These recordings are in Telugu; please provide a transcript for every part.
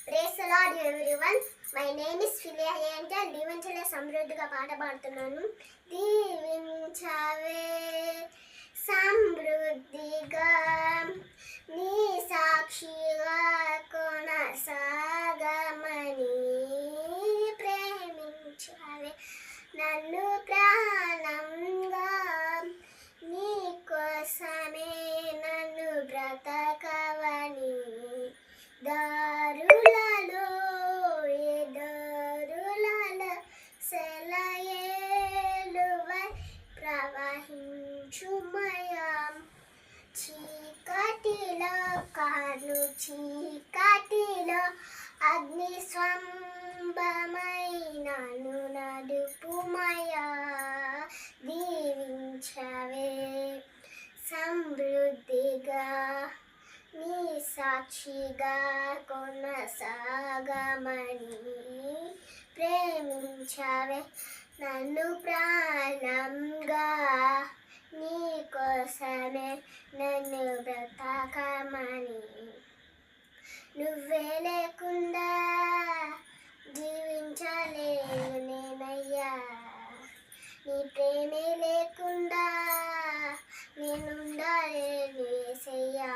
Praise the Lord everyone. My name is Philia Angel. దీవించలే సమృద్ధిగా పాట పాడుతున్నాను. దీవించవే సమృద్ధిగా నీ సాక్షిగా కొనసాగమని ప్రేమించవే నన్ను ప్రాణంగా నీ కోసమే నన్ను బ్రతకవని దారులలో ఏ దారులలో సెలయేలువై ప్రవహించుమయం చీకటిలో కాను చీకటిలో అగ్ని స్వంభమైనను నడుపుమయా దీవించవే సమృద్ధిగా నీ సాక్షిగా కొనసాగమని ప్రేమించవే నన్ను ప్రాణంగా నీ కోసమే నన్ను బ్రతకమని నువ్వే లేకుండా జీవించలేను నేనయ్యా నీ ప్రేమే లేకుండా నేనుండలేను యేసయ్యా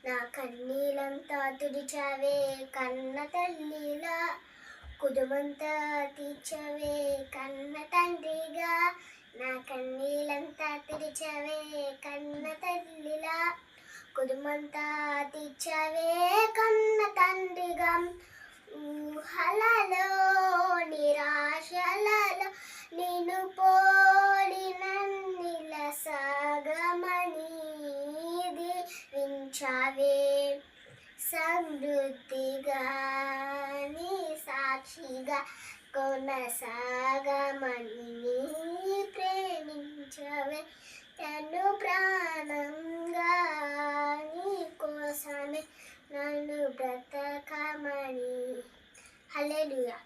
నా కన్నీలంతా తుడిచావే కన్న తల్లిలా కుదుమంతా తీర్చవే కన్న తండ్రిగా నా కన్నీలంతా తుడిచావే కన్న తల్లిలా కుదుమంతా తీర్చవే కన్న తండ్రిగా ఊహలలో నిరాశలలో నిన్ను పోలి నన్నిల సాగమని దీవించవే సమృద్ధిగా నీ సాక్షిగా కొనసాగమని ప్రేమించవే నన్ను ప్రాణంగా నీ కోసమే నన్ను బ్రతకమని హల్లెలూయా.